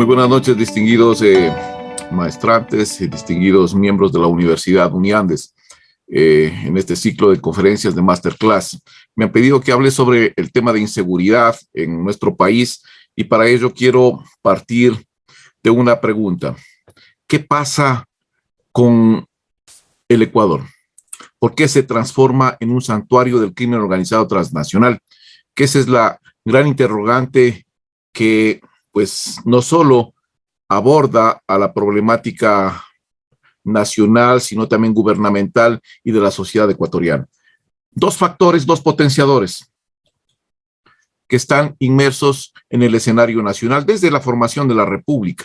Muy buenas noches, distinguidos maestrantes y distinguidos miembros de la Universidad Uniandes. En este ciclo de conferencias de Masterclass, me han pedido que hable sobre el tema de inseguridad en nuestro país y para ello quiero partir de una pregunta. ¿Qué pasa con el Ecuador? ¿Por qué se transforma en un santuario del crimen organizado transnacional? Que esa es la gran interrogante que pues no solo aborda a la problemática nacional, sino también gubernamental y de la sociedad ecuatoriana. Dos factores, dos potenciadores que están inmersos en el escenario nacional desde la formación de la República.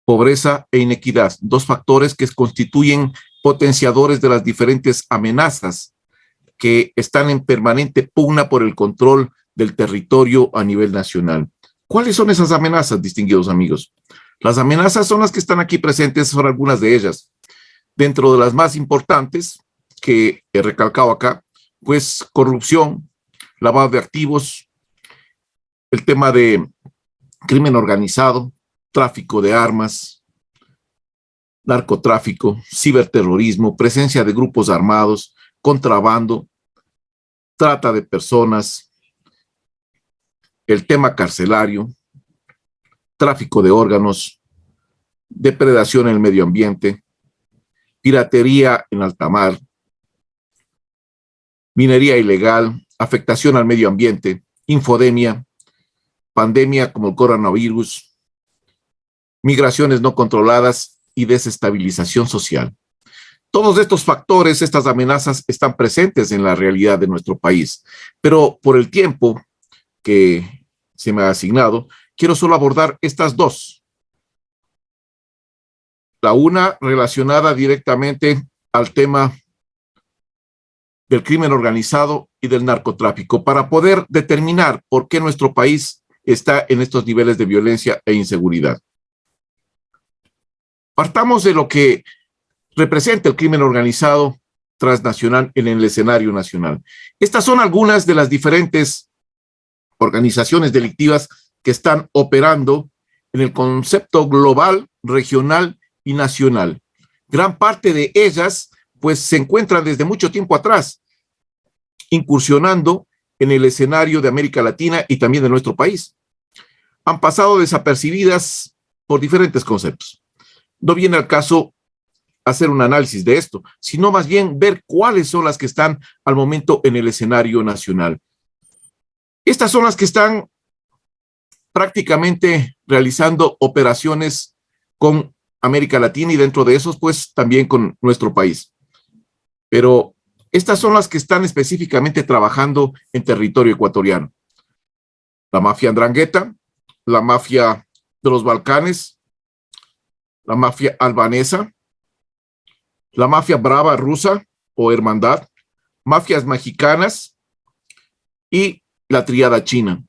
Pobreza e inequidad, dos factores que constituyen potenciadores de las diferentes amenazas que están en permanente pugna por el control del territorio a nivel nacional. ¿Cuáles son esas amenazas, distinguidos amigos? Las amenazas son las que están aquí presentes, son algunas de ellas. Dentro de las más importantes, que he recalcado acá, pues corrupción, lavado de activos, el tema de crimen organizado, tráfico de armas, narcotráfico, ciberterrorismo, presencia de grupos armados, contrabando, trata de personas, el tema carcelario, tráfico de órganos, depredación en el medio ambiente, piratería en alta mar, minería ilegal, afectación al medio ambiente, infodemia, pandemia como el coronavirus, migraciones no controladas y desestabilización social. Todos estos factores, estas amenazas están presentes en la realidad de nuestro país, pero por el tiempo que se me ha asignado, quiero solo abordar estas dos. La una relacionada directamente al tema del crimen organizado y del narcotráfico, para poder determinar por qué nuestro país está en estos niveles de violencia e inseguridad. Partamos de lo que representa el crimen organizado transnacional en el escenario nacional. Estas son algunas de las diferentes organizaciones delictivas que están operando en el concepto global, regional y nacional. Gran parte de ellas pues se encuentran desde mucho tiempo atrás, incursionando en el escenario de América Latina y también de nuestro país. Han pasado desapercibidas por diferentes conceptos. No viene al caso hacer un análisis de esto, sino más bien ver cuáles son las que están al momento en el escenario nacional. Estas son las que están prácticamente realizando operaciones con América Latina y dentro de esos, pues, también con nuestro país. Pero estas son las que están específicamente trabajando en territorio ecuatoriano. La mafia andrangheta, la mafia de los Balcanes, la mafia albanesa, la mafia brava rusa o hermandad, mafias mexicanas y la tríada china.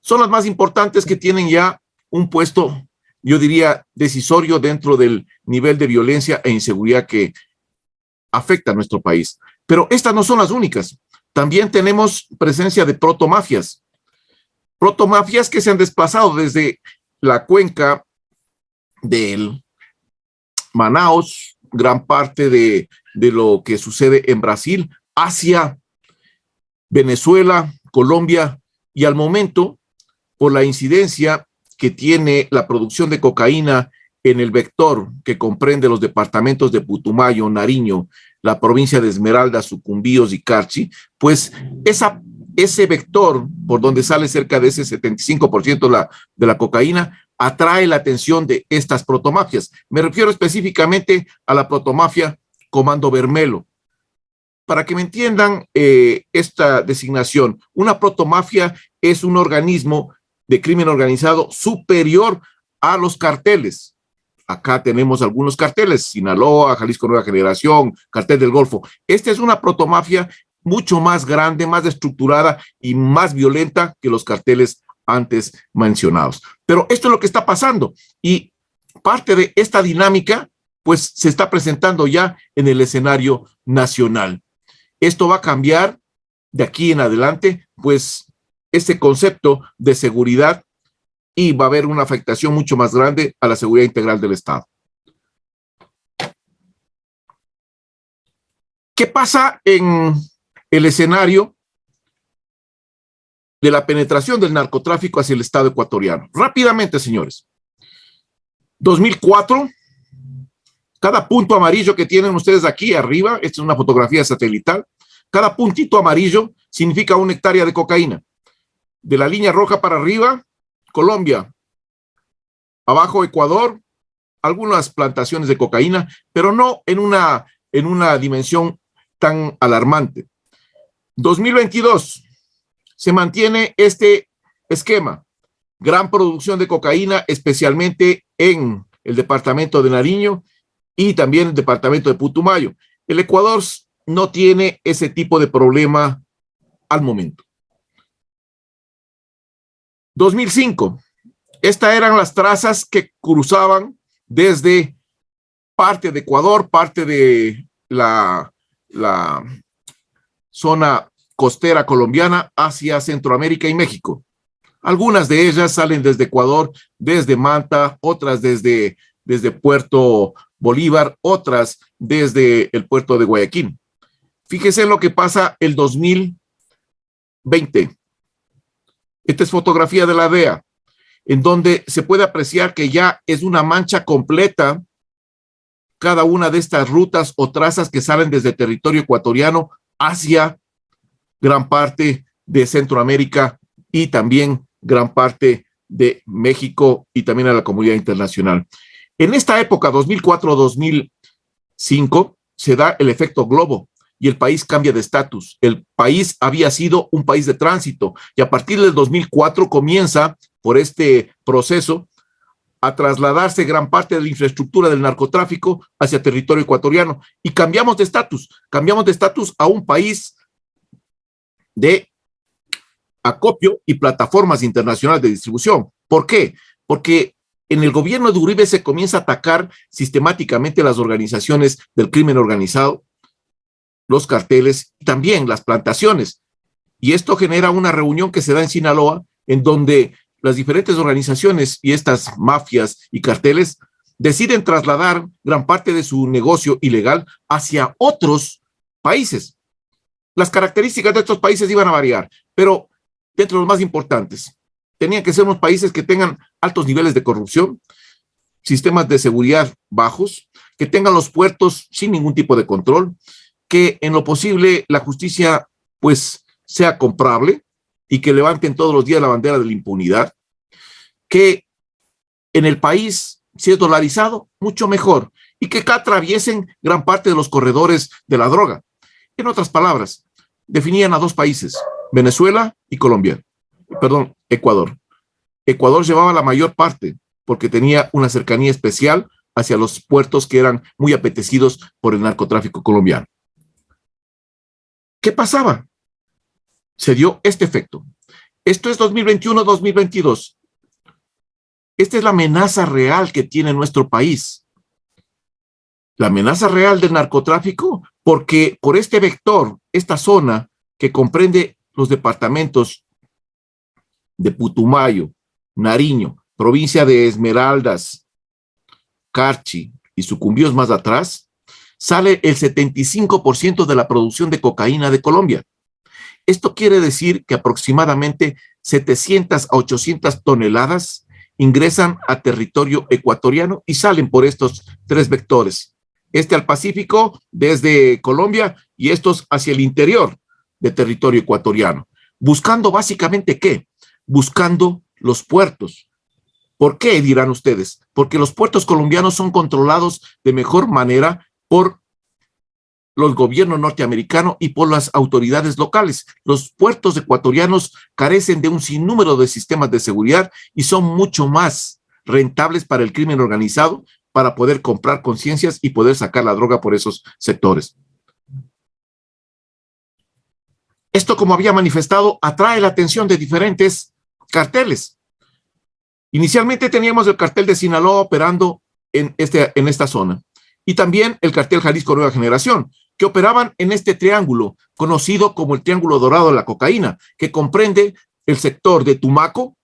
Son las más importantes que tienen ya un puesto, yo diría, decisorio dentro del nivel de violencia e inseguridad que afecta a nuestro país. Pero estas no son las únicas. También tenemos presencia de protomafias. Protomafias que se han desplazado desde la cuenca del Manaos, gran parte de lo que sucede en Brasil, hacia Venezuela, Colombia, y al momento, por la incidencia que tiene la producción de cocaína en el vector que comprende los departamentos de Putumayo, Nariño, la provincia de Esmeraldas, Sucumbíos y Carchi, pues ese vector por donde sale cerca de ese 75% de la cocaína atrae la atención de estas protomafias. Me refiero específicamente a la protomafia Comando Bermelo. Para que me entiendan esta designación, una protomafia es un organismo de crimen organizado superior a los carteles. Acá tenemos algunos carteles, Sinaloa, Jalisco Nueva Generación, Cartel del Golfo. Esta es una protomafia mucho más grande, más estructurada y más violenta que los carteles antes mencionados. Pero esto es lo que está pasando y parte de esta dinámica pues se está presentando ya en el escenario nacional. Esto va a cambiar de aquí en adelante, pues este concepto de seguridad y va a haber una afectación mucho más grande a la seguridad integral del Estado. ¿Qué pasa en el escenario de la penetración del narcotráfico hacia el Estado ecuatoriano? Rápidamente, señores. 2004, cada punto amarillo que tienen ustedes aquí arriba, esta es una fotografía satelital, cada puntito amarillo significa 1 hectárea de cocaína. De la línea roja para arriba, Colombia. Abajo, Ecuador, algunas plantaciones de cocaína, pero no en una dimensión tan alarmante. 2022, se mantiene este esquema. Gran producción de cocaína, especialmente en el departamento de Nariño y también el departamento de Putumayo. El Ecuador no tiene ese tipo de problema al momento. 2005, estas eran las trazas que cruzaban desde parte de Ecuador, parte de la zona costera colombiana hacia Centroamérica y México. Algunas de ellas salen desde Ecuador, desde Manta, otras desde Puerto Bolívar, otras desde el puerto de Guayaquil. Fíjese en lo que pasa el 2020. Esta es fotografía de la DEA, en donde se puede apreciar que ya es una mancha completa cada una de estas rutas o trazas que salen desde el territorio ecuatoriano hacia gran parte de Centroamérica y también gran parte de México y también a la comunidad internacional. En esta época, 2004-2005, se da el efecto globo y el país cambia de estatus. El país había sido un país de tránsito y a partir del 2004 comienza, por este proceso, a trasladarse gran parte de la infraestructura del narcotráfico hacia territorio ecuatoriano y cambiamos de estatus a un país de acopio y plataformas internacionales de distribución. ¿Por qué? Porque en el gobierno de Uribe se comienza a atacar sistemáticamente las organizaciones del crimen organizado, los carteles y también las plantaciones. Y esto genera una reunión que se da en Sinaloa, en donde las diferentes organizaciones y estas mafias y carteles deciden trasladar gran parte de su negocio ilegal hacia otros países. Las características de estos países iban a variar, pero dentro de los más importantes, tenían que ser unos países que tengan altos niveles de corrupción, sistemas de seguridad bajos, que tengan los puertos sin ningún tipo de control, que en lo posible la justicia pues sea comprable y que levanten todos los días la bandera de la impunidad, que en el país, si es dolarizado, mucho mejor, y que atraviesen gran parte de los corredores de la droga. En otras palabras, definían a dos países, Venezuela y Colombia, perdón, Ecuador. Ecuador llevaba la mayor parte porque tenía una cercanía especial hacia los puertos que eran muy apetecidos por el narcotráfico colombiano. ¿Qué pasaba? Se dio este efecto. Esto es 2021-2022. Esta es la amenaza real que tiene nuestro país. La amenaza real del narcotráfico, porque por este vector, esta zona que comprende los departamentos de Putumayo, Nariño, provincia de Esmeraldas, Carchi y Sucumbíos más atrás, sale el 75% de la producción de cocaína de Colombia. Esto quiere decir que aproximadamente 700 a 800 toneladas ingresan a territorio ecuatoriano y salen por estos tres vectores. Este al Pacífico desde Colombia y estos hacia el interior de territorio ecuatoriano. Buscando básicamente ¿qué? Buscando los puertos. ¿Por qué? Dirán ustedes. Porque los puertos colombianos son controlados de mejor manera por los gobiernos norteamericanos y por las autoridades locales. Los puertos ecuatorianos carecen de un sinnúmero de sistemas de seguridad y son mucho más rentables para el crimen organizado para poder comprar conciencias y poder sacar la droga por esos sectores. Esto, como había manifestado, atrae la atención de diferentes carteles. Inicialmente teníamos el cartel de Sinaloa operando en esta zona y también el cartel Jalisco Nueva Generación, que operaban en este triángulo, conocido como el Triángulo Dorado de la Cocaína, que comprende el sector de Tumaco,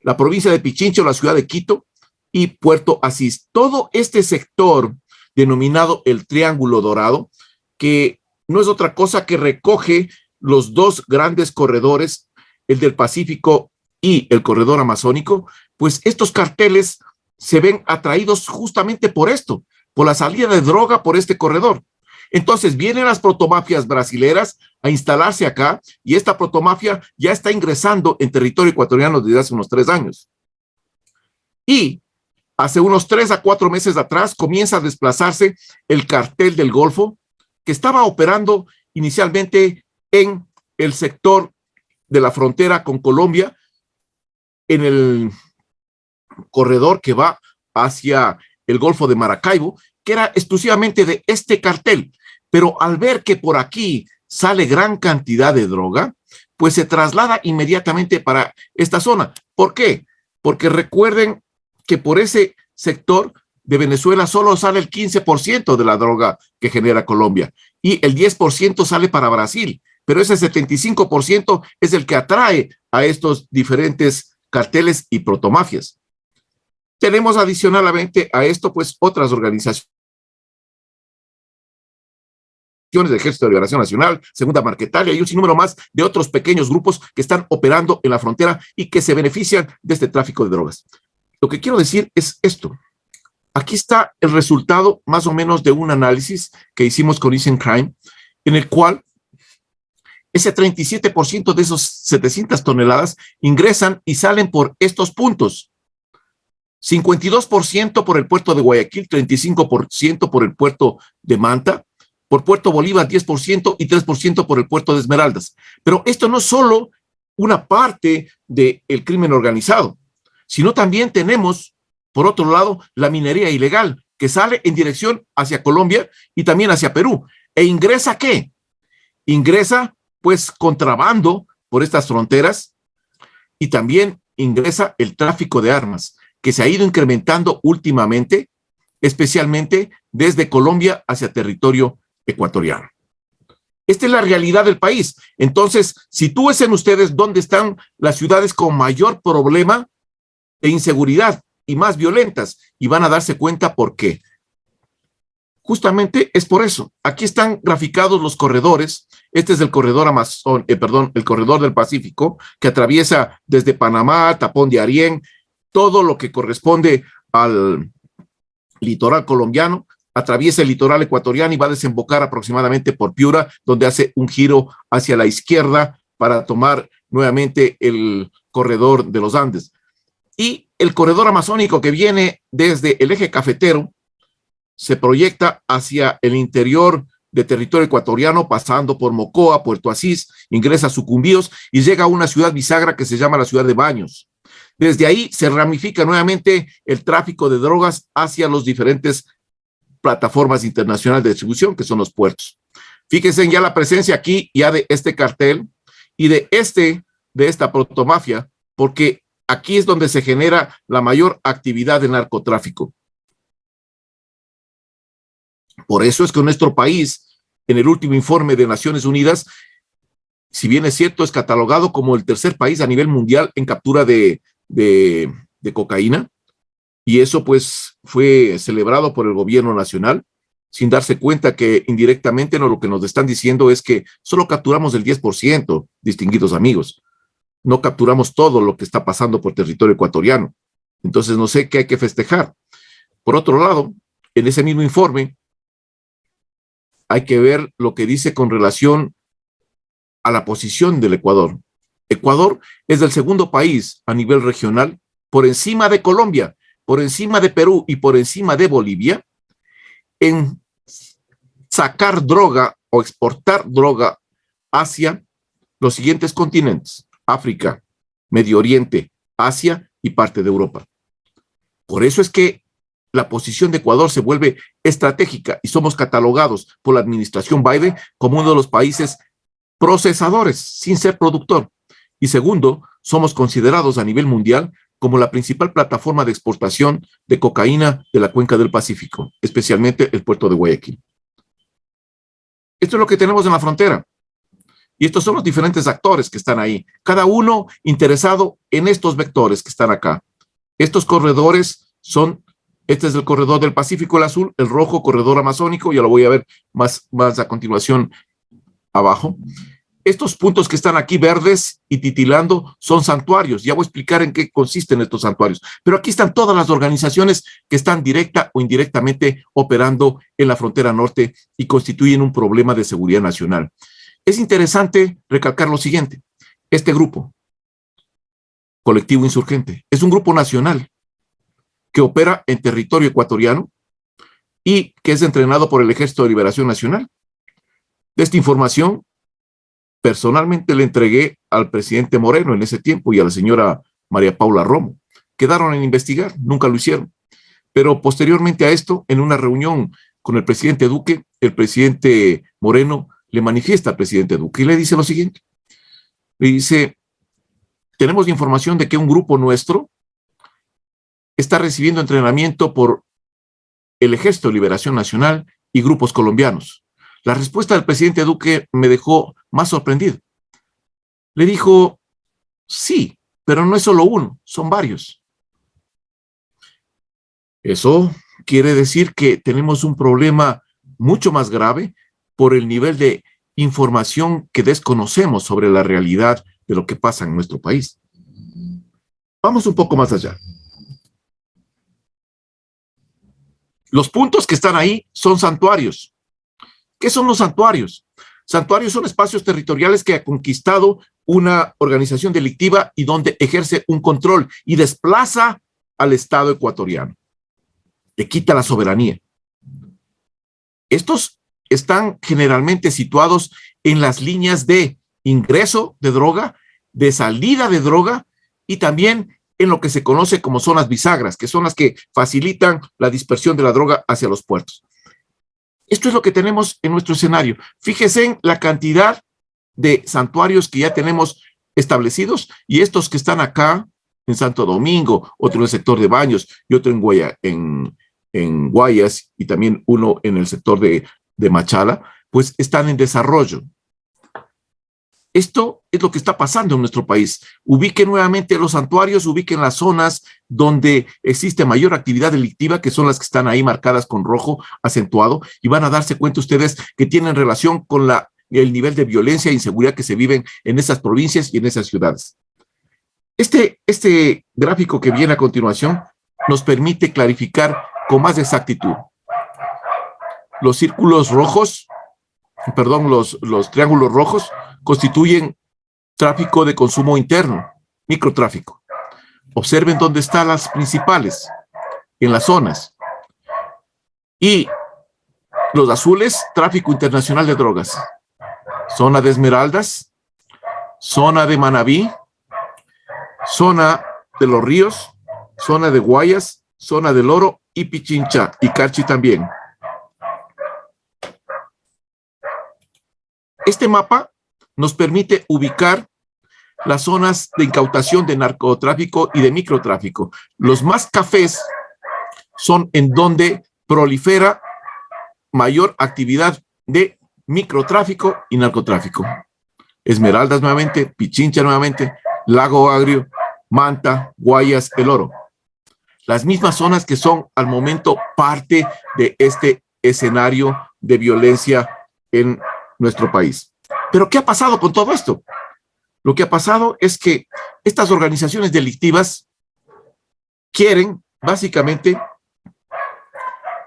la provincia de Pichincha, la ciudad de Quito y Puerto Asís. Todo este sector denominado el Triángulo Dorado, que no es otra cosa que recoge los dos grandes corredores, el del Pacífico y el corredor amazónico, pues estos carteles se ven atraídos justamente por esto, por la salida de droga por este corredor. Entonces vienen las protomafias brasileras a instalarse acá y esta protomafia ya está ingresando en territorio ecuatoriano desde hace unos 3 años. Y hace unos 3 a 4 meses atrás comienza a desplazarse el cartel del Golfo, que estaba operando inicialmente en el sector de la frontera con Colombia, en el corredor que va hacia el Golfo de Maracaibo, que era exclusivamente de este cartel. Pero al ver que por aquí sale gran cantidad de droga, pues se traslada inmediatamente para esta zona. ¿Por qué? Porque recuerden que por ese sector de Venezuela solo sale el 15% de la droga que genera Colombia y el 10% sale para Brasil, pero ese 75% es el que atrae a estos diferentes carteles y protomafias. Tenemos adicionalmente a esto, pues, otras organizaciones del Ejército de Liberación Nacional, Segunda Marquetalia y un sinnúmero más de otros pequeños grupos que están operando en la frontera y que se benefician de este tráfico de drogas. Lo que quiero decir es esto. Aquí está el resultado más o menos de un análisis que hicimos con Innocent Crime, en el cual ese 37% de esos 700 toneladas ingresan y salen por estos puntos. 52% por el puerto de Guayaquil, 35% por el puerto de Manta, por Puerto Bolívar 10% y 3% por el puerto de Esmeraldas. Pero esto no es solo una parte del crimen organizado, sino también tenemos, por otro lado, la minería ilegal, que sale en dirección hacia Colombia y también hacia Perú. ¿E ingresa qué? Ingresa, pues, contrabando por estas fronteras y también ingresa el tráfico de armas, que se ha ido incrementando últimamente, especialmente desde Colombia hacia territorio ecuatoriano. Esta es la realidad del país. Entonces, sitúense ustedes dónde están las ciudades con mayor problema de inseguridad y más violentas, y van a darse cuenta por qué. Justamente es por eso. Aquí están graficados los corredores. Este es el corredor el corredor del Pacífico, que atraviesa desde Panamá, Tapón de Arién, todo lo que corresponde al litoral colombiano, atraviesa el litoral ecuatoriano y va a desembocar aproximadamente por Piura, donde hace un giro hacia la izquierda para tomar nuevamente el corredor de los Andes. Y el corredor amazónico que viene desde el eje cafetero se proyecta hacia el interior de territorio ecuatoriano, pasando por Mocoa, Puerto Asís, ingresa a Sucumbíos y llega a una ciudad bisagra que se llama la ciudad de Baños. Desde ahí se ramifica nuevamente el tráfico de drogas hacia los diferentes plataformas internacionales de distribución, que son los puertos. Fíjense ya la presencia aquí ya de este cartel y de esta protomafia, porque aquí es donde se genera la mayor actividad de narcotráfico. Por eso es que nuestro país, en el último informe de Naciones Unidas, si bien es cierto, es catalogado como el tercer país a nivel mundial en captura de cocaína, y eso pues fue celebrado por el gobierno nacional, sin darse cuenta que indirectamente lo que nos están diciendo es que solo capturamos el 10%, distinguidos amigos. No capturamos todo lo que está pasando por territorio ecuatoriano. Entonces no sé qué hay que festejar. Por otro lado, en ese mismo informe, hay que ver lo que dice con relación a la posición del Ecuador. Ecuador es el segundo país a nivel regional, por encima de Colombia, por encima de Perú y por encima de Bolivia, en sacar droga o exportar droga hacia los siguientes continentes: África, Medio Oriente, Asia y parte de Europa. Por eso es que la posición de Ecuador se vuelve estratégica y somos catalogados por la administración Biden como uno de los países procesadores sin ser productor. Y segundo, somos considerados a nivel mundial como la principal plataforma de exportación de cocaína de la cuenca del Pacífico, especialmente el puerto de Guayaquil. Esto es lo que tenemos en la frontera. Y estos son los diferentes actores que están ahí, cada uno interesado en estos vectores que están acá. Estos corredores son, este es el corredor del Pacífico, el azul, el rojo, corredor amazónico, ya lo voy a ver más a continuación abajo. Estos puntos que están aquí verdes y titilando son santuarios. Ya voy a explicar en qué consisten estos santuarios. Pero aquí están todas las organizaciones que están directa o indirectamente operando en la frontera norte y constituyen un problema de seguridad nacional. Es interesante recalcar lo siguiente. Este grupo, Colectivo Insurgente, es un grupo nacional que opera en territorio ecuatoriano y que es entrenado por el Ejército de Liberación Nacional. De esta información, personalmente le entregué al presidente Moreno en ese tiempo y a la señora María Paula Romo. Quedaron en investigar, nunca lo hicieron. Pero posteriormente a esto, en una reunión con el presidente Duque, el presidente Moreno le manifiesta al presidente Duque y le dice lo siguiente. Le dice, tenemos información de que un grupo nuestro está recibiendo entrenamiento por el Ejército de Liberación Nacional y grupos colombianos. La respuesta del presidente Duque me dejó más sorprendido. Le dijo, sí, pero no es solo uno, son varios. Eso quiere decir que tenemos un problema mucho más grave por el nivel de información que desconocemos sobre la realidad de lo que pasa en nuestro país. Vamos un poco más allá. Los puntos que están ahí son santuarios. ¿Qué son los santuarios? Santuarios son espacios territoriales que ha conquistado una organización delictiva y donde ejerce un control y desplaza al Estado ecuatoriano. Le quita la soberanía. Estos están generalmente situados en las líneas de ingreso de droga, de salida de droga y también en lo que se conoce como zonas bisagras, que son las que facilitan la dispersión de la droga hacia los puertos. Esto es lo que tenemos en nuestro escenario. Fíjese en la cantidad de santuarios que ya tenemos establecidos y estos que están acá en Santo Domingo, otro en el sector de Baños y otro en Guayas y también uno en el sector de Machala, pues están en desarrollo. Esto es lo que está pasando en nuestro país. Ubiquen nuevamente los santuarios, ubiquen las zonas donde existe mayor actividad delictiva, que son las que están ahí marcadas con rojo acentuado, y van a darse cuenta ustedes que tienen relación con el nivel de violencia e inseguridad que se viven en esas provincias y en esas ciudades. Este gráfico que viene a continuación nos permite clarificar con más exactitud. Los círculos rojos, perdón, los triángulos rojos constituyen tráfico de consumo interno, microtráfico. Observen dónde están las principales, en las zonas. Y los azules, tráfico internacional de drogas. Zona de Esmeraldas, zona de Manabí, zona de Los Ríos, zona de Guayas, zona del Oro y Pichincha, y Carchi también. Este mapa nos permite ubicar las zonas de incautación de narcotráfico y de microtráfico. Los más cafés son en donde prolifera mayor actividad de microtráfico y narcotráfico. Esmeraldas nuevamente, Pichincha nuevamente, Lago Agrio, Manta, Guayas, El Oro. Las mismas zonas que son al momento parte de este escenario de violencia en nuestro país. Pero ¿qué ha pasado con todo esto? Lo que ha pasado es que estas organizaciones delictivas quieren básicamente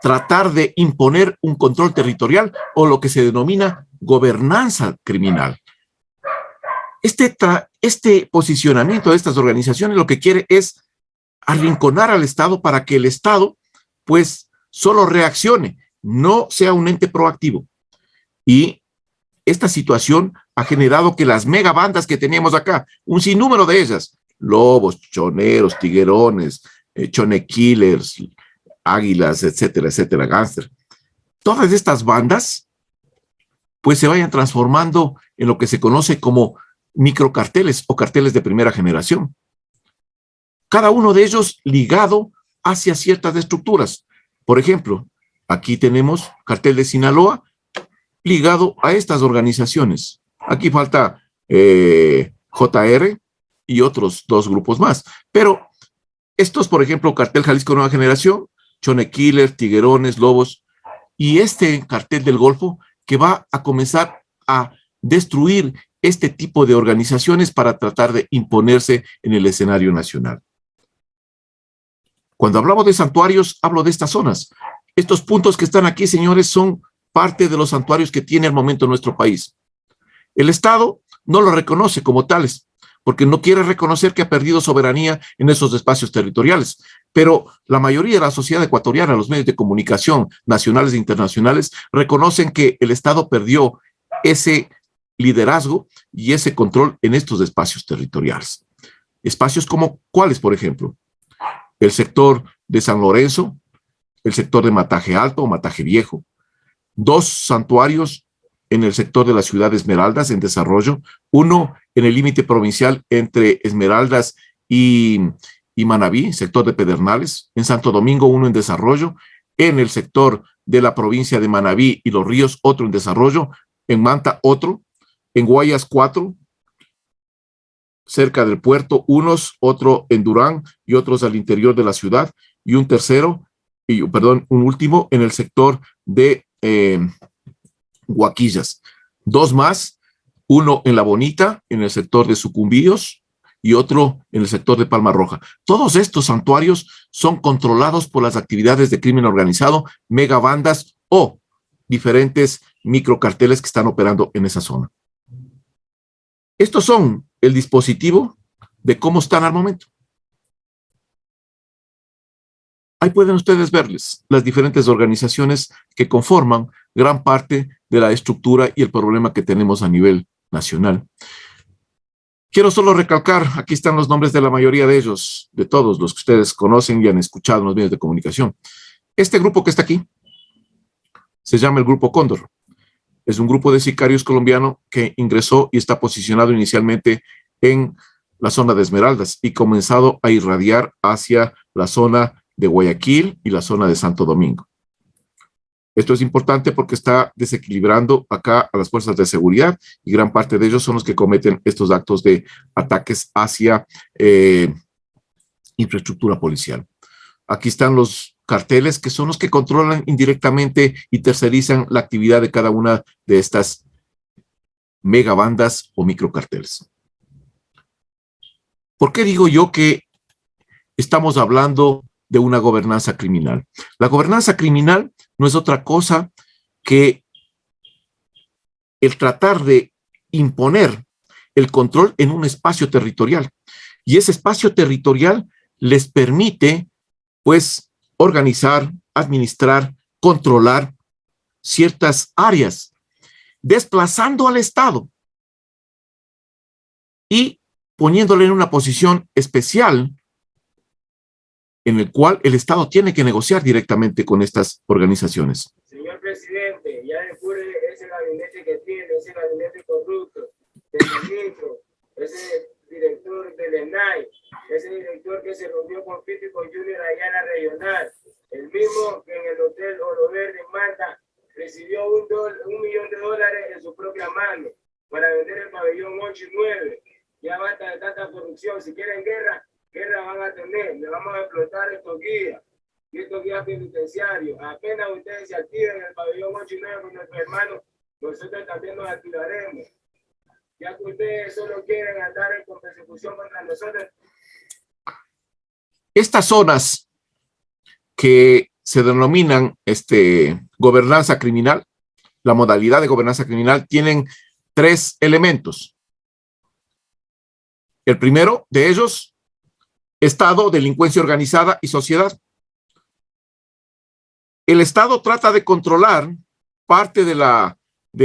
tratar de imponer un control territorial o lo que se denomina gobernanza criminal. Este posicionamiento de estas organizaciones lo que quiere es arrinconar al Estado para que el Estado pues solo reaccione, no sea un ente proactivo. Y esta situación ha generado que las megabandas que teníamos acá, un sinnúmero de ellas, lobos, choneros, tiguerones, chone killers, águilas, etcétera, etcétera, gángster, todas estas bandas pues se vayan transformando en lo que se conoce como microcarteles o carteles de primera generación. Cada uno de ellos ligado hacia ciertas estructuras. Por ejemplo, aquí tenemos cartel de Sinaloa ligado a estas organizaciones. Aquí falta JR y otros dos grupos más. Pero estos, por ejemplo, Cartel Jalisco Nueva Generación, Chone Killer, Tiguerones, Lobos, y este Cartel del Golfo, que va a comenzar a destruir este tipo de organizaciones para tratar de imponerse en el escenario nacional. Cuando hablamos de santuarios, hablo de estas zonas. Estos puntos que están aquí, señores, son parte de los santuarios que tiene al momento nuestro país. El Estado no lo reconoce como tales, porque no quiere reconocer que ha perdido soberanía en esos espacios territoriales. Pero la mayoría de la sociedad ecuatoriana, los medios de comunicación nacionales e internacionales, reconocen que el Estado perdió ese liderazgo y ese control en estos espacios territoriales. Espacios como, ¿cuáles, por ejemplo? El sector de San Lorenzo, el sector de Mataje Alto o Mataje Viejo, dos santuarios en el sector de la ciudad de Esmeraldas en desarrollo, uno en el límite provincial entre Esmeraldas y Manabí, sector de Pedernales, en Santo Domingo uno en desarrollo, en el sector de la provincia de Manabí y Los Ríos otro en desarrollo, en Manta otro, en Guayas 4, cerca del puerto, unos, otro en Durán y otros al interior de la ciudad, y un tercero, un último en el sector de Huaquillas. Dos más, uno en La Bonita, en el sector de Sucumbíos, y otro en el sector de Palma Roja. Todos estos santuarios son controlados por las actividades de crimen organizado, megabandas o diferentes microcarteles que están operando en esa zona. Estos son el dispositivo de cómo están al momento. Ahí pueden ustedes verles las diferentes organizaciones que conforman gran parte de la estructura y el problema que tenemos a nivel nacional. Quiero solo recalcar, aquí están los nombres de la mayoría de ellos, de todos los que ustedes conocen y han escuchado en los medios de comunicación. Este grupo que está aquí se llama el Grupo Cóndor. Es un grupo de sicarios colombiano que ingresó y está posicionado inicialmente en la zona de Esmeraldas y comenzado a irradiar hacia la zona de Guayaquil y la zona de Santo Domingo. Esto es importante porque está desequilibrando acá a las fuerzas de seguridad y gran parte de ellos son los que cometen estos actos de ataques hacia infraestructura policial. Aquí están los carteles que son los que controlan indirectamente y tercerizan la actividad de cada una de estas megabandas o microcarteles. ¿Por qué digo yo que estamos hablando de una gobernanza criminal? La gobernanza criminal no es otra cosa que el tratar de imponer el control en un espacio territorial. Y ese espacio territorial les permite, pues, organizar, administrar, controlar ciertas áreas, desplazando al Estado y poniéndole en una posición especial en el cual el Estado tiene que negociar directamente con estas organizaciones. Señor presidente, ya después ese gabinete que tiene, ese gabinete corrupto, del ministro, ese director del ENAI, ese director que se reunió con Fito y con Junior allá en la regional, el mismo que en el hotel Oro Verde en Manta recibió $1 millón en su propia mano para vender el pabellón 8 y 9. Ya basta de tanta corrupción. Si quieren guerra van a tener. Le vamos a explotar estos guías y estos guías penitenciarios. Apenas ustedes se activen en el pabellón 8 y 9 con nuestros hermanos, nosotros también nos activaremos. Ya que ustedes solo quieren andar en persecución contra nosotros. Estas zonas que se denominan gobernanza criminal, la modalidad de gobernanza criminal, tienen tres elementos. El primero de ellos, Estado, delincuencia organizada y sociedad. El Estado trata de controlar parte de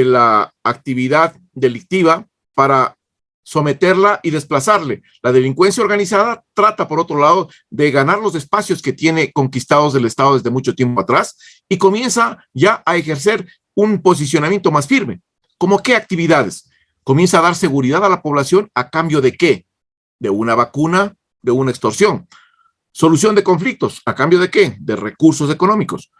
la actividad delictiva para someterla y desplazarle. La delincuencia organizada trata, por otro lado, de ganar los espacios que tiene conquistados el Estado desde mucho tiempo atrás y comienza ya a ejercer un posicionamiento más firme. ¿Cómo qué actividades? Comienza a dar seguridad a la población a cambio de ¿qué? De una vacuna, de una extorsión. Solución de conflictos, ¿a cambio de qué? De recursos económicos.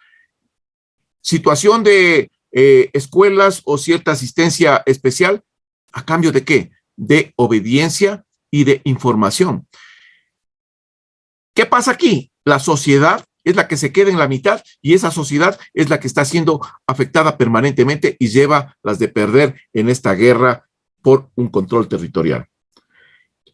Situación de escuelas o cierta asistencia especial ¿A cambio de qué? De obediencia y de información. ¿Qué pasa aquí? La sociedad es la que se queda en la mitad y esa sociedad es la que está siendo afectada permanentemente y lleva las de perder en esta guerra por un control territorial.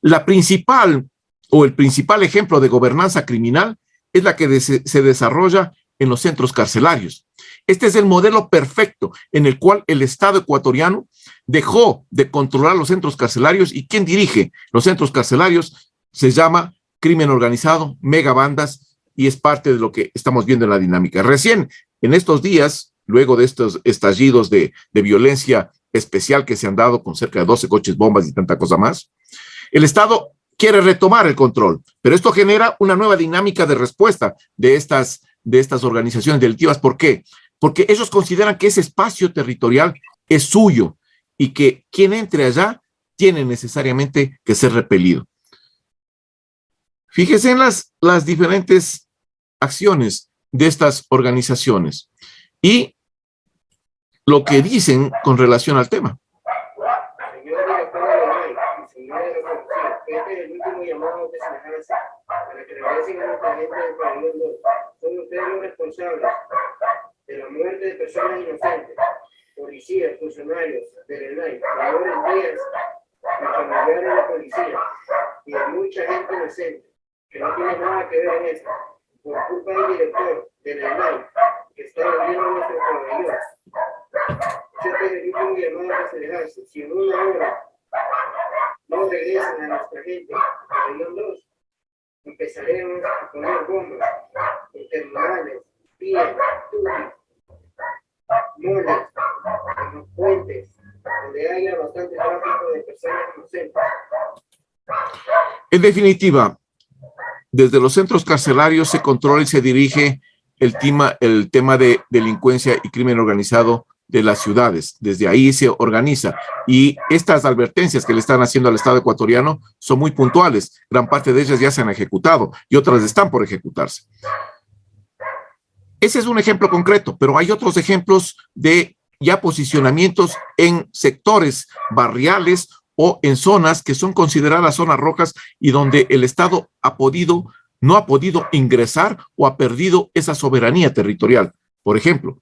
La principal o el principal ejemplo de gobernanza criminal es la que se desarrolla en los centros carcelarios. Este es el modelo perfecto en el cual el Estado ecuatoriano dejó de controlar los centros carcelarios y quien dirige los centros carcelarios se llama crimen organizado, megabandas, y es parte de lo que estamos viendo en la dinámica. Recién, en estos días, luego de estos estallidos de violencia especial que se han dado con cerca de 12 coches bombas y tanta cosa más, el Estado quiere retomar el control, pero esto genera una nueva dinámica de respuesta de estas organizaciones delictivas. ¿Por qué? Porque ellos consideran que ese espacio territorial es suyo y que quien entre allá tiene necesariamente que ser repelido. Fíjense en las diferentes acciones de estas organizaciones y lo que dicen con relación al tema. Señor director de la ley y señores de la policía, este es el último llamado que se les hace para que regresen a nuestra gente del pabellón 2. Son ustedes los responsables de la muerte de personas inocentes, policías, funcionarios del ENAI, senadores Díaz, y familiares de la policía y de mucha gente inocente que no tiene nada que ver en esto, por culpa del director del ENAI que está vendiendo nuestro pabellón. Este es el último llamado que se les hace. Si en una hora no regresan a nuestra gente al pabellón 2, empezaremos a poner bombas en terminales, vías, túneles, moles, en los puentes, donde haya bastante tráfico de personas inocentes. En definitiva, desde los centros carcelarios se controla y se dirige el tema de delincuencia y crimen organizado de las ciudades. Desde ahí se organiza y estas advertencias que le están haciendo al Estado ecuatoriano son muy puntuales. Gran parte de ellas ya se han ejecutado y otras están por ejecutarse. Ese es un ejemplo concreto, pero hay otros ejemplos de ya posicionamientos en sectores barriales o en zonas que son consideradas zonas rojas y donde el Estado no ha podido ingresar o ha perdido esa soberanía territorial. Por ejemplo,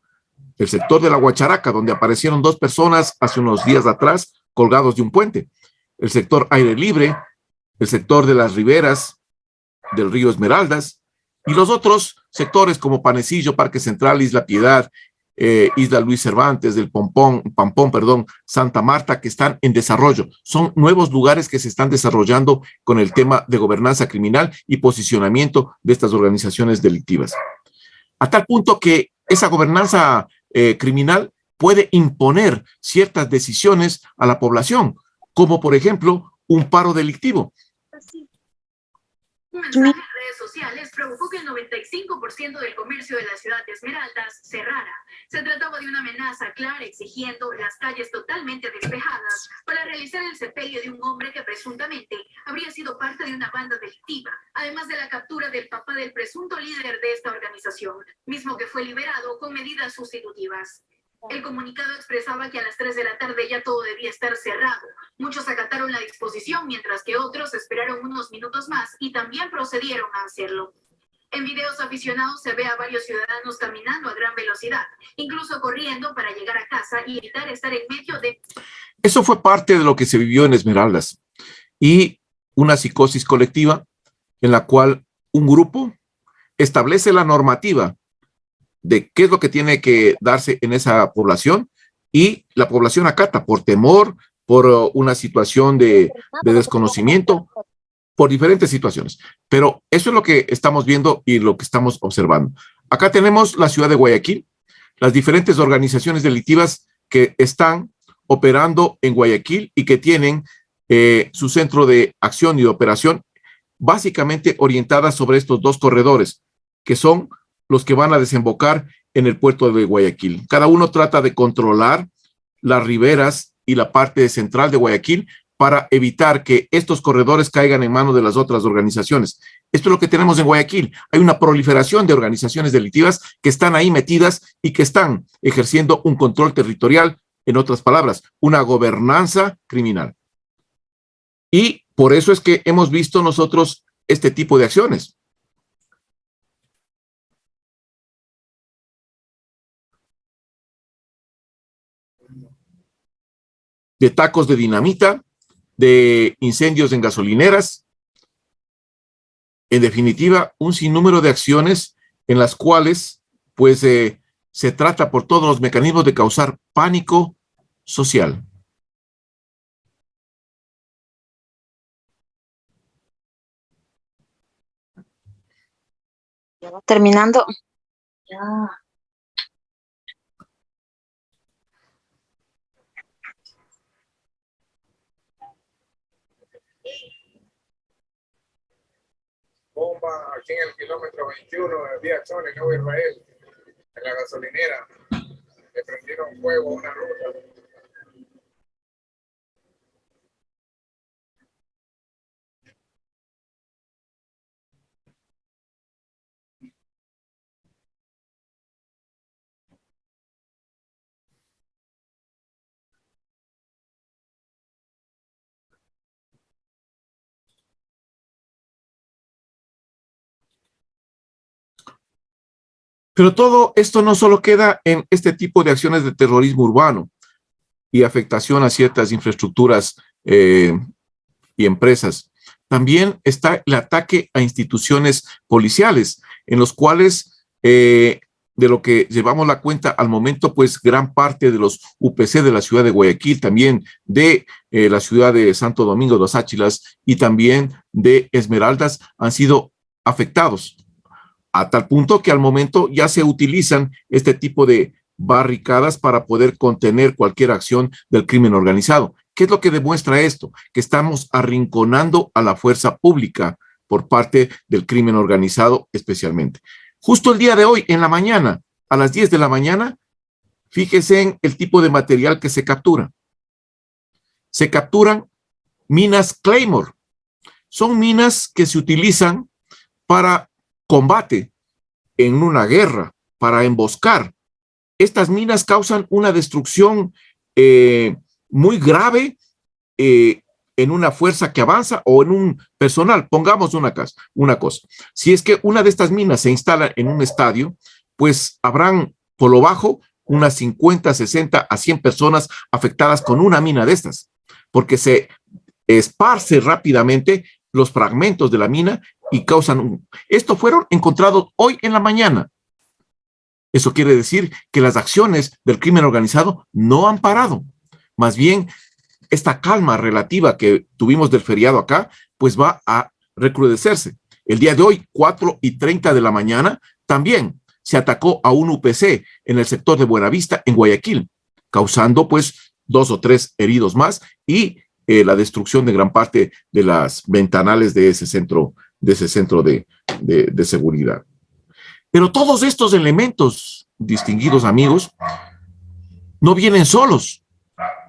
el sector de la Guacharaca, donde aparecieron 2 personas hace unos días atrás colgados de un puente. El sector Aire Libre, el sector de las riberas del río Esmeraldas y los otros sectores como Panecillo, Parque Central, Isla Piedad, Isla Luis Cervantes, del Pampón, Santa Marta, que están en desarrollo. Son nuevos lugares que se están desarrollando con el tema de gobernanza criminal y posicionamiento de estas organizaciones delictivas. A tal punto que esa gobernanza criminal puede imponer ciertas decisiones a la población, como por ejemplo un paro delictivo. Un mensaje en redes sociales provocó que el 95% del comercio de la ciudad de Esmeraldas cerrara. Se trataba de una amenaza clara exigiendo las calles totalmente despejadas para realizar el sepelio de un hombre que presuntamente habría sido parte de una banda delictiva, además de la captura del papá del presunto líder de esta organización, mismo que fue liberado con medidas sustitutivas. El comunicado expresaba que a las 3 de la tarde ya todo debía estar cerrado. Muchos acataron la disposición, mientras que otros esperaron unos minutos más y también procedieron a hacerlo. En videos aficionados se ve a varios ciudadanos caminando a gran velocidad, incluso corriendo para llegar a casa y evitar estar en medio de... Eso fue parte de lo que se vivió en Esmeraldas y una psicosis colectiva en la cual un grupo establece la normativa de qué es lo que tiene que darse en esa población y la población acata por temor, por una situación de desconocimiento, por diferentes situaciones. Pero eso es lo que estamos viendo y lo que estamos observando. Acá tenemos la ciudad de Guayaquil, las diferentes organizaciones delictivas que están operando en Guayaquil y que tienen su centro de acción y de operación básicamente orientadas sobre estos 2 corredores, que son los que van a desembocar en el puerto de Guayaquil. Cada uno trata de controlar las riberas y la parte central de Guayaquil para evitar que estos corredores caigan en manos de las otras organizaciones. Esto es lo que tenemos en Guayaquil. Hay una proliferación de organizaciones delictivas que están ahí metidas y que están ejerciendo un control territorial En otras palabras, una gobernanza criminal. Y por eso es que hemos visto nosotros este tipo de acciones. De tacos de dinamita, de incendios en gasolineras, en definitiva, un sinnúmero de acciones en las cuales, pues, se trata por todos los mecanismos de causar pánico social. Ya va terminando. Ya. Bomba aquí en el kilómetro 21 de vía Chone, Nuevo Israel, en la gasolinera. Le prendieron fuego a una ruta. Pero todo esto no solo queda en este tipo de acciones de terrorismo urbano y afectación a ciertas infraestructuras y empresas. También está el ataque a instituciones policiales, en los cuales, de lo que llevamos la cuenta al momento, pues gran parte de los UPC de la ciudad de Guayaquil, también de la ciudad de Santo Domingo de los Áchilas y también de Esmeraldas han sido afectados, a tal punto que al momento ya se utilizan este tipo de barricadas para poder contener cualquier acción del crimen organizado. ¿Qué es lo que demuestra esto? Que estamos arrinconando a la fuerza pública por parte del crimen organizado especialmente. Justo el día de hoy, en la mañana, a las 10 de la mañana, fíjese en el tipo de material que se captura. Se capturan minas Claymore. Son minas que se utilizan para combate en una guerra, para emboscar. Estas minas causan una destrucción muy grave en una fuerza que avanza o en un personal. Pongamos una cosa. Si es que una de estas minas se instala en un estadio, pues habrán por lo bajo unas 50, 60 a 100 personas afectadas con una mina de estas, porque se esparce rápidamente los fragmentos de la mina y causan. Estos fueron encontrados hoy en la mañana. Eso quiere decir que las acciones del crimen organizado no han parado. Más bien, esta calma relativa que tuvimos del feriado acá, pues va a recrudecerse. El día de hoy, 4:30 de la mañana, también se atacó a un UPC en el sector de Buenavista, en Guayaquil, causando pues 2 o 3 heridos más y la destrucción de gran parte de las ventanales de ese centro de seguridad. Pero todos estos elementos, distinguidos amigos, no vienen solos,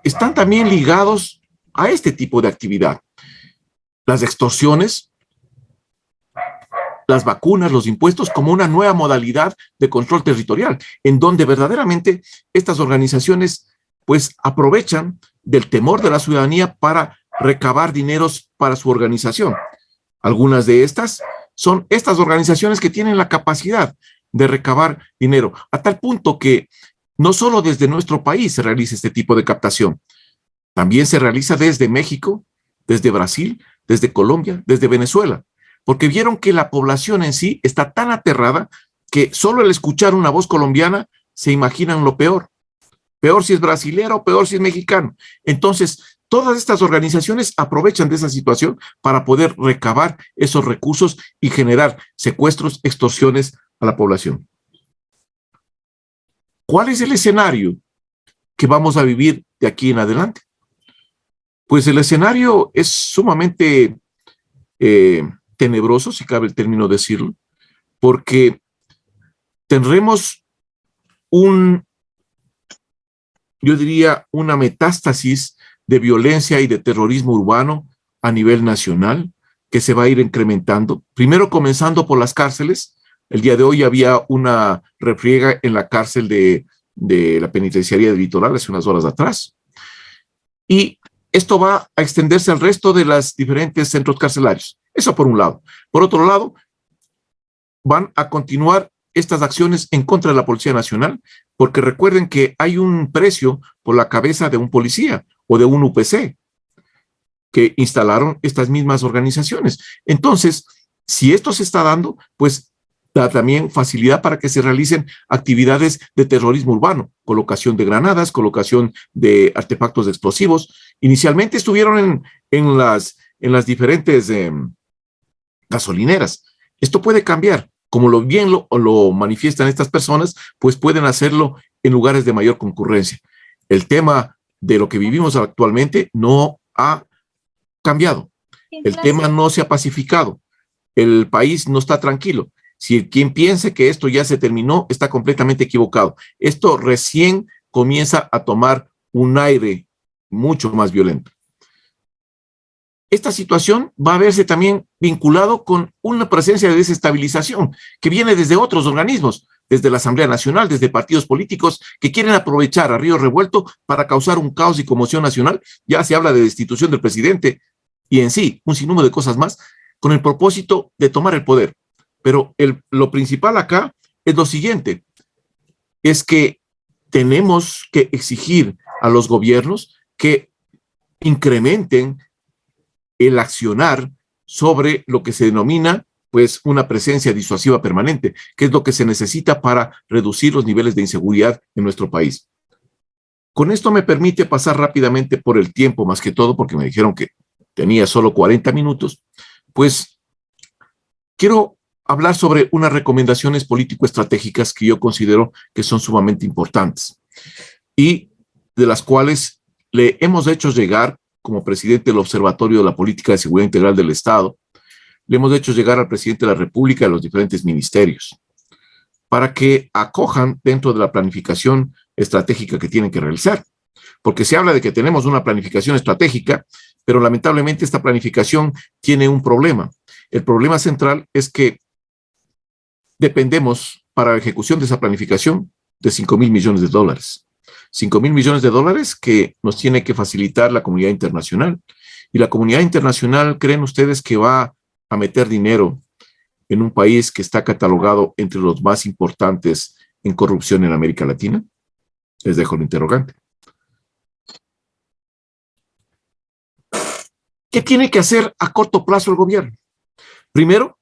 están también ligados a este tipo de actividad. Las extorsiones, las vacunas, los impuestos como una nueva modalidad de control territorial, en donde verdaderamente estas organizaciones pues aprovechan del temor de la ciudadanía para recabar dineros para su organización. Algunas de estas son estas organizaciones que tienen la capacidad de recabar dinero, a tal punto que no solo desde nuestro país se realiza este tipo de captación, también se realiza desde México, desde Brasil, desde Colombia, desde Venezuela, porque vieron que la población en sí está tan aterrada que solo al escuchar una voz colombiana se imaginan lo peor. Peor si es brasilero, peor si es mexicano. Entonces, todas estas organizaciones aprovechan de esa situación para poder recabar esos recursos y generar secuestros, extorsiones a la población. ¿Cuál es el escenario que vamos a vivir de aquí en adelante? Pues el escenario es sumamente tenebroso, si cabe el término decirlo, porque tendremos yo diría, una metástasis de violencia y de terrorismo urbano a nivel nacional que se va a ir incrementando. Primero comenzando por las cárceles. El día de hoy había una refriega en la cárcel de de la penitenciaría del Litoral hace unas horas atrás. Y esto va a extenderse al resto de los diferentes centros carcelarios. Eso por un lado. Por otro lado, van a continuar estas acciones en contra de la Policía Nacional, porque recuerden que hay un precio por la cabeza de un policía o de un UPC que instalaron estas mismas organizaciones. Entonces, si esto se está dando, pues da también facilidad para que se realicen actividades de terrorismo urbano, colocación de granadas, colocación de artefactos explosivos. Inicialmente estuvieron en las diferentes gasolineras. Esto puede cambiar. Como lo manifiestan estas personas, pues pueden hacerlo en lugares de mayor concurrencia. El tema de lo que vivimos actualmente no ha cambiado. El tema no se ha pacificado. El país no está tranquilo. Si quien piense que esto ya se terminó, está completamente equivocado. Esto recién comienza a tomar un aire mucho más violento. Esta situación va a verse también vinculado con una presencia de desestabilización que viene desde otros organismos, desde la Asamblea Nacional, desde partidos políticos que quieren aprovechar a río revuelto para causar un caos y conmoción nacional. Ya se habla de destitución del presidente y en sí un sinnúmero de cosas más con el propósito de tomar el poder. Pero lo principal acá es lo siguiente, es que tenemos que exigir a los gobiernos que incrementen el accionar sobre lo que se denomina pues una presencia disuasiva permanente, que es lo que se necesita para reducir los niveles de inseguridad en nuestro país. Con esto me permite pasar rápidamente por el tiempo, más que todo, porque me dijeron que tenía solo 40 minutos, pues quiero hablar sobre unas recomendaciones político-estratégicas que yo considero que son sumamente importantes y de las cuales le hemos hecho llegar como presidente del Observatorio de la Política de Seguridad Integral del Estado, le hemos hecho llegar al presidente de la República y a los diferentes ministerios para que acojan dentro de la planificación estratégica que tienen que realizar. Porque se habla de que tenemos una planificación estratégica, pero lamentablemente esta planificación tiene un problema. El problema central es que dependemos para la ejecución de esa planificación de $5,000 millones. $5,000 millones que nos tiene que facilitar la comunidad internacional. Y la comunidad internacional, ¿creen ustedes que va a meter dinero en un país que está catalogado entre los más importantes en corrupción en América Latina? Les dejo el interrogante. ¿Qué tiene que hacer a corto plazo el gobierno? Primero,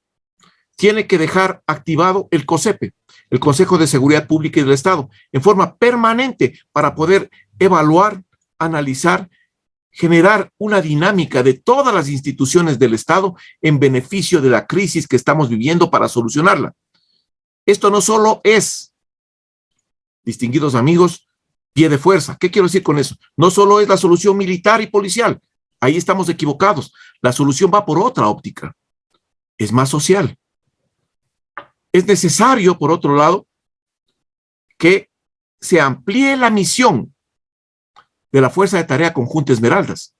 tiene que dejar activado el COSEPE, el Consejo de Seguridad Pública y del Estado, en forma permanente para poder evaluar, analizar, generar una dinámica de todas las instituciones del Estado en beneficio de la crisis que estamos viviendo para solucionarla. Esto no solo es, distinguidos amigos, pie de fuerza. ¿Qué quiero decir con eso? No solo es la solución militar y policial. Ahí estamos equivocados. La solución va por otra óptica. Es más social. Es necesario, por otro lado, que se amplíe la misión de la Fuerza de Tarea Conjunta Esmeraldas.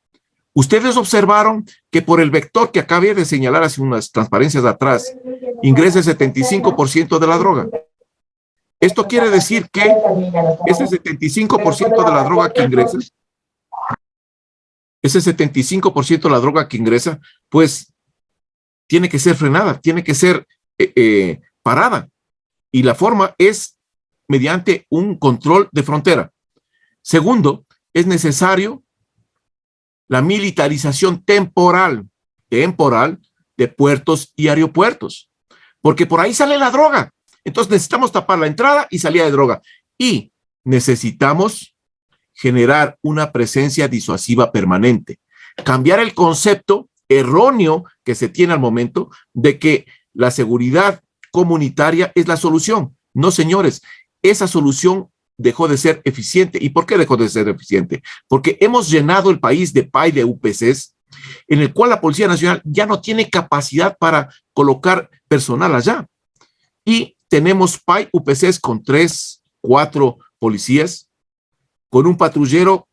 Ustedes observaron que por el vector que acabé de señalar hace unas transparencias atrás, ingresa el 75% de la droga. Esto quiere decir que ese 75% de la droga que ingresa, pues tiene que ser frenada, tiene que ser parada. Y la forma es mediante un control de frontera. Segundo, es necesario la militarización temporal de puertos y aeropuertos, porque por ahí sale la droga. Entonces necesitamos tapar la entrada y salida de droga. Y necesitamos generar una presencia disuasiva permanente. Cambiar el concepto erróneo que se tiene al momento de que la seguridad comunitaria es la solución. No, señores, esa solución dejó de ser eficiente. ¿Y por qué dejó de ser eficiente? Porque hemos llenado el país de PAI de UPCs, en el cual la Policía Nacional ya no tiene capacidad para colocar personal allá. Y tenemos PAI UPCs con 3, 4 policías, con un patrullero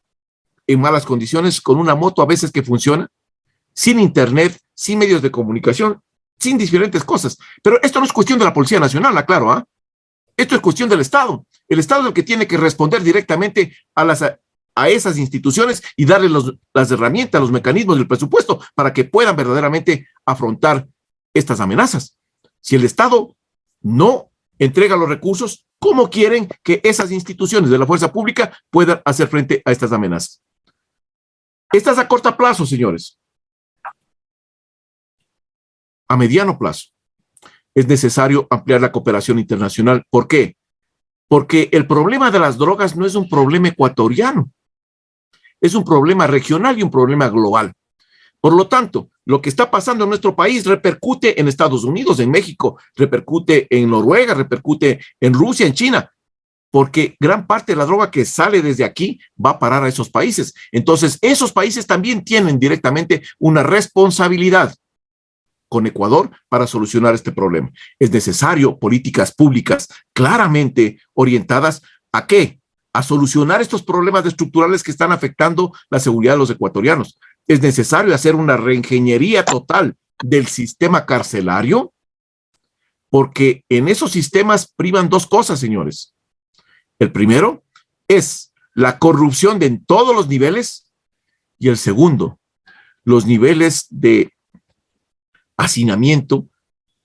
en malas condiciones, con una moto a veces que funciona, sin internet, sin medios de comunicación, sin diferentes cosas. Pero esto no es cuestión de la Policía Nacional, aclaro, ¿ah? Esto es cuestión del Estado. El Estado es el que tiene que responder directamente a esas instituciones y darle las herramientas, los mecanismos del presupuesto para que puedan verdaderamente afrontar estas amenazas. Si el Estado no entrega los recursos, ¿cómo quieren que esas instituciones de la fuerza pública puedan hacer frente a estas amenazas? Estas a corto plazo, señores. A mediano plazo es necesario ampliar la cooperación internacional. ¿Por qué? Porque el problema de las drogas no es un problema ecuatoriano, es un problema regional y un problema global. Por lo tanto, lo que está pasando en nuestro país repercute en Estados Unidos, en México, repercute en Noruega, repercute en Rusia, en China, porque gran parte de la droga que sale desde aquí va a parar a esos países. Entonces, esos países también tienen directamente una responsabilidad con Ecuador para solucionar este problema. Es necesario políticas públicas claramente orientadas ¿a qué? A solucionar estos problemas estructurales que están afectando la seguridad de los ecuatorianos. Es necesario hacer una reingeniería total del sistema carcelario, porque en esos sistemas privan dos cosas, señores. El primero es la corrupción de en todos los niveles, y el segundo, los niveles de hacinamiento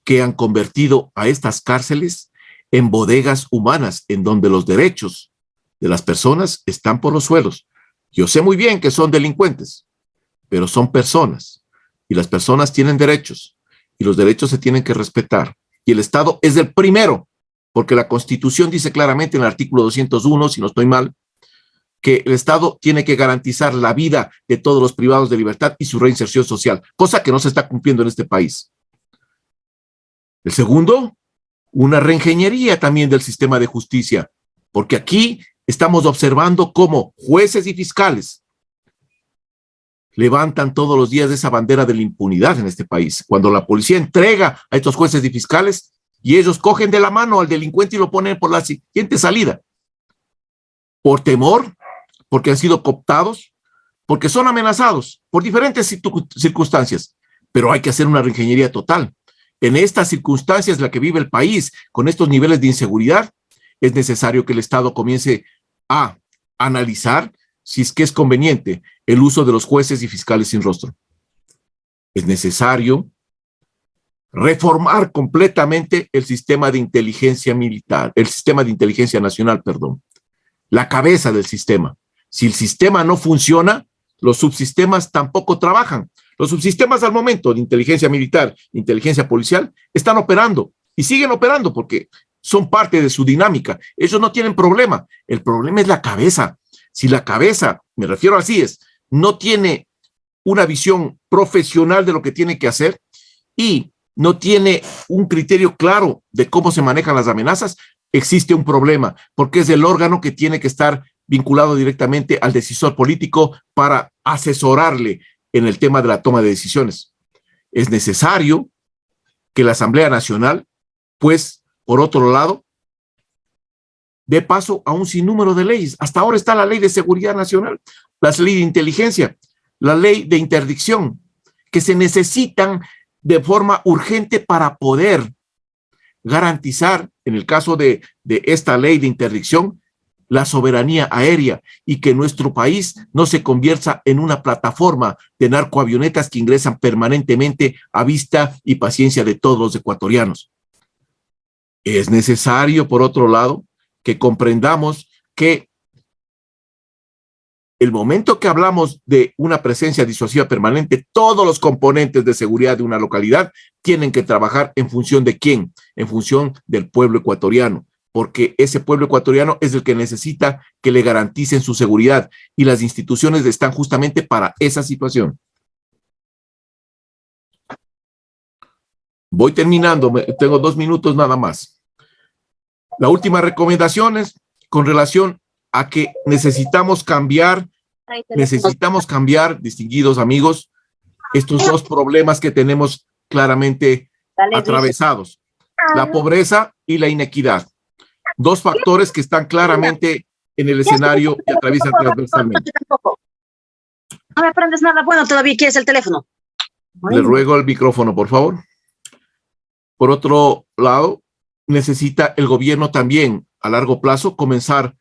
que han convertido a estas cárceles en bodegas humanas, en donde los derechos de las personas están por los suelos. Yo sé muy bien que son delincuentes, pero son personas, y las personas tienen derechos, y los derechos se tienen que respetar, y el Estado es el primero, porque la Constitución dice claramente en el artículo 201, si no estoy mal, que el Estado tiene que garantizar la vida de todos los privados de libertad y su reinserción social, cosa que no se está cumpliendo en este país. El segundo, una reingeniería también del sistema de justicia, porque aquí estamos observando cómo jueces y fiscales levantan todos los días esa bandera de la impunidad en este país. Cuando la policía entrega a estos jueces y fiscales y ellos cogen de la mano al delincuente y lo ponen por la siguiente salida, por temor, porque han sido cooptados, porque son amenazados por diferentes circunstancias, pero hay que hacer una reingeniería total. En estas circunstancias en las que vive el país, con estos niveles de inseguridad, es necesario que el Estado comience a analizar si es que es conveniente el uso de los jueces y fiscales sin rostro. Es necesario reformar completamente el sistema de inteligencia militar, el sistema de inteligencia nacional, perdón, la cabeza del sistema. Si el sistema no funciona, los subsistemas tampoco trabajan. Los subsistemas al momento de inteligencia militar, inteligencia policial, están operando y siguen operando porque son parte de su dinámica. Ellos no tienen problema. El problema es la cabeza. Si la cabeza, me refiero así es, no tiene una visión profesional de lo que tiene que hacer y no tiene un criterio claro de cómo se manejan las amenazas, existe un problema, porque es el órgano que tiene que estar vinculado directamente al decisor político para asesorarle en el tema de la toma de decisiones. Es necesario que la Asamblea Nacional, pues, por otro lado, dé paso a un sinnúmero de leyes. Hasta ahora está la Ley de Seguridad Nacional, la Ley de Inteligencia, la Ley de Interdicción, que se necesitan de forma urgente para poder garantizar, en el caso de esta Ley de Interdicción, la soberanía aérea y que nuestro país no se convierta en una plataforma de narcoavionetas que ingresan permanentemente a vista y paciencia de todos los ecuatorianos. Es necesario, por otro lado, que comprendamos que el momento que hablamos de una presencia disuasiva permanente, todos los componentes de seguridad de una localidad tienen que trabajar en función de ¿quién? En función del pueblo ecuatoriano, porque ese pueblo ecuatoriano es el que necesita que le garanticen su seguridad y las instituciones están justamente para esa situación. Voy terminando, tengo 2 minutos nada más. La última recomendación es con relación a que necesitamos cambiar, distinguidos amigos, estos dos problemas que tenemos claramente atravesados, la pobreza y la inequidad. Dos factores que están claramente en el escenario y atraviesan transversalmente. No me aprendes nada bueno, todavía quieres el teléfono. Le ruego el micrófono, por favor. Por otro lado, necesita el gobierno también a largo plazo comenzar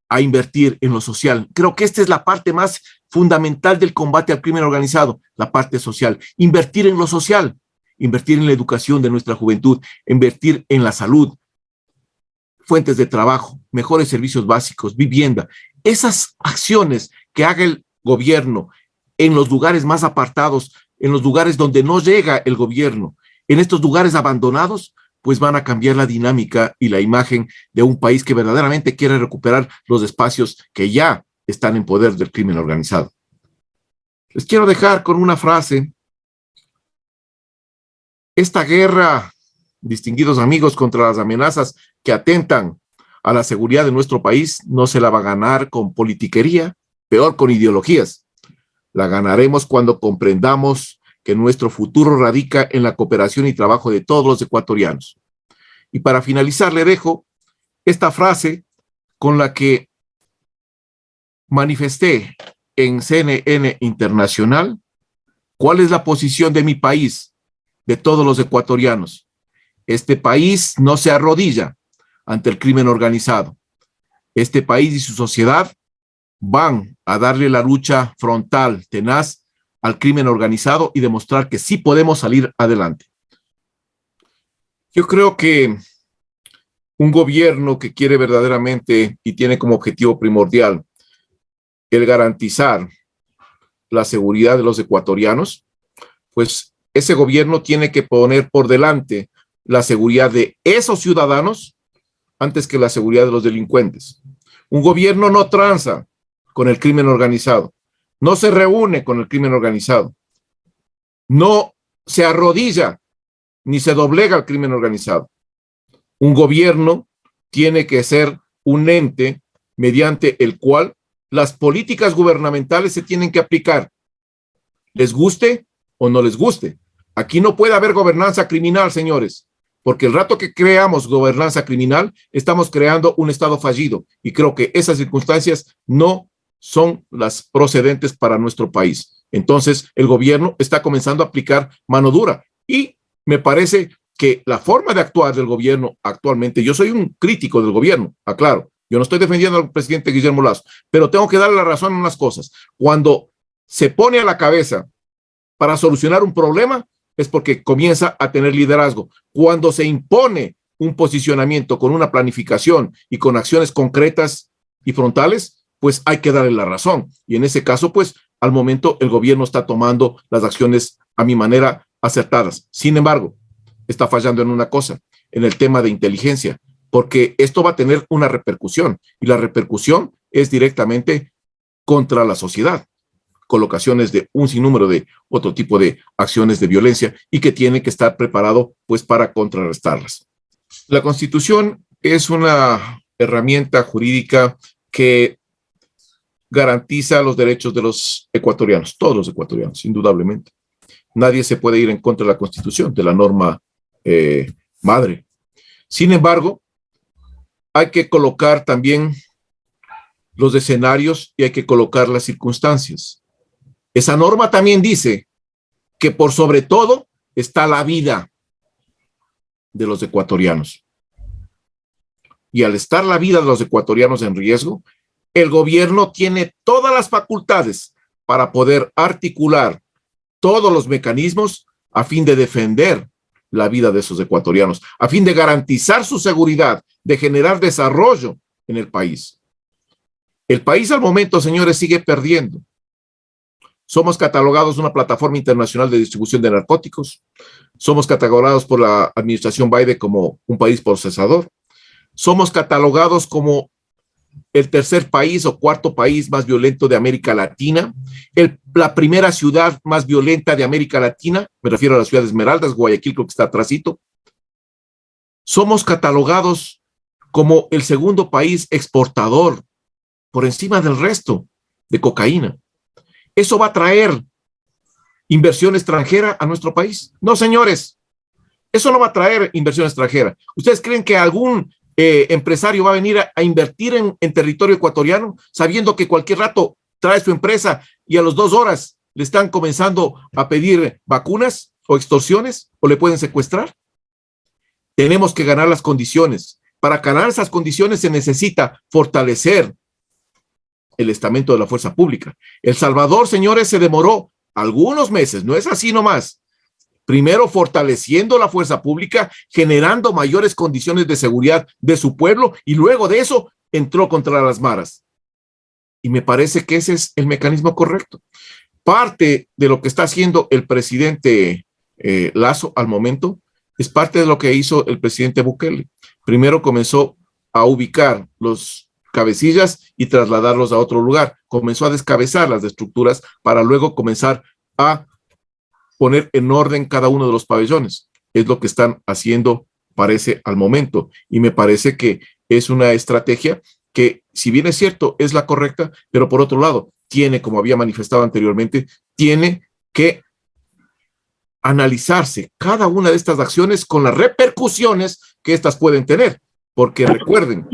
a invertir en lo social. Creo que esta es la parte más fundamental del combate al crimen organizado, la parte social. Invertir en lo social, invertir en la educación de nuestra juventud, invertir en la salud, fuentes de trabajo, mejores servicios básicos, vivienda. Esas acciones que haga el gobierno en los lugares más apartados, en los lugares donde no llega el gobierno, en estos lugares abandonados, pues van a cambiar la dinámica y la imagen de un país que verdaderamente quiere recuperar los espacios que ya están en poder del crimen organizado. Les quiero dejar con una frase. Esta guerra, distinguidos amigos, contra las amenazas que atentan a la seguridad de nuestro país, no se la va a ganar con politiquería, peor con ideologías. La ganaremos cuando comprendamos que nuestro futuro radica en la cooperación y trabajo de todos los ecuatorianos. Y para finalizar, le dejo esta frase con la que manifesté en CNN Internacional cuál es la posición de mi país, de todos los ecuatorianos. Este país no se arrodilla ante el crimen organizado. Este país y su sociedad van a darle la lucha frontal, tenaz, al crimen organizado y demostrar que sí podemos salir adelante. Yo creo que un gobierno que quiere verdaderamente y tiene como objetivo primordial el garantizar la seguridad de los ecuatorianos, pues ese gobierno tiene que poner por delante la seguridad de esos ciudadanos antes que la seguridad de los delincuentes. Un gobierno no tranza con el crimen organizado, no se reúne con el crimen organizado, no se arrodilla ni se doblega al crimen organizado. Un gobierno tiene que ser un ente mediante el cual las políticas gubernamentales se tienen que aplicar, les guste o no les guste. Aquí no puede haber gobernanza criminal, señores, porque el rato que creamos gobernanza criminal, estamos creando un Estado fallido, y creo que esas circunstancias no son las procedentes para nuestro país. Entonces, el gobierno está comenzando a aplicar mano dura, y me parece que la forma de actuar del gobierno actualmente, yo soy un crítico del gobierno, aclaro, yo no estoy defendiendo al presidente Guillermo Lasso, pero tengo que darle la razón en unas cosas. Cuando se pone a la cabeza para solucionar un problema, es porque comienza a tener liderazgo. Cuando se impone un posicionamiento con una planificación y con acciones concretas y frontales, pues hay que darle la razón. Y en ese caso, pues, al momento el gobierno está tomando las acciones, a mi manera, acertadas. Sin embargo, está fallando en una cosa, en el tema de inteligencia, porque esto va a tener una repercusión, y la repercusión es directamente contra la sociedad. Colocaciones de un sinnúmero de otro tipo de acciones de violencia, y que tiene que estar preparado, pues, para contrarrestarlas. La Constitución es una herramienta jurídica que garantiza los derechos de los ecuatorianos, todos los ecuatorianos, indudablemente. Nadie se puede ir en contra de la Constitución, de la norma madre. Sin embargo, hay que colocar también los escenarios y hay que colocar las circunstancias. Esa norma también dice que por sobre todo está la vida de los ecuatorianos. Y al estar la vida de los ecuatorianos en riesgo, el gobierno tiene todas las facultades para poder articular todos los mecanismos a fin de defender la vida de esos ecuatorianos, a fin de garantizar su seguridad, de generar desarrollo en el país. El país al momento, señores, sigue perdiendo. Somos catalogados una plataforma internacional de distribución de narcóticos. Somos catalogados por la administración Biden como un país procesador. Somos catalogados como el tercer país o cuarto país más violento de América Latina, la primera ciudad más violenta de América Latina, me refiero a la ciudad de Esmeraldas, Guayaquil creo que está atrasito. Somos catalogados como el segundo país exportador por encima del resto de cocaína. ¿Eso va a traer inversión extranjera a nuestro país? No, señores, eso no va a traer inversión extranjera. ¿Ustedes creen que algún empresario va a venir a invertir en territorio ecuatoriano sabiendo que cualquier rato trae su empresa y a las 2 horas le están comenzando a pedir vacunas o extorsiones o le pueden secuestrar? Tenemos que ganar las condiciones. Para ganar esas condiciones se necesita fortalecer el estamento de la fuerza pública. El Salvador, señores, se demoró algunos meses, no es así nomás. Primero fortaleciendo la fuerza pública, generando mayores condiciones de seguridad de su pueblo, y luego de eso entró contra las maras. Y me parece que ese es el mecanismo correcto. Parte de lo que está haciendo el presidente Lasso al momento es parte de lo que hizo el presidente Bukele. Primero comenzó a ubicar los cabecillas y trasladarlos a otro lugar. Comenzó a descabezar las estructuras para luego comenzar a poner en orden cada uno de los pabellones. Es lo que están haciendo, parece, al momento. Y me parece que es una estrategia que, si bien es cierto, es la correcta, pero por otro lado, tiene, como había manifestado anteriormente, tiene que analizarse cada una de estas acciones con las repercusiones que estas pueden tener. Porque recuerden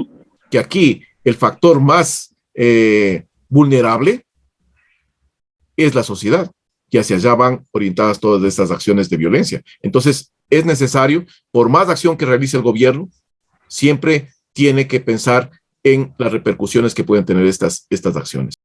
que aquí el factor más vulnerable es la sociedad, y hacia allá van orientadas todas estas acciones de violencia. Entonces, es necesario, por más acción que realice el gobierno, siempre tiene que pensar en las repercusiones que pueden tener estas acciones.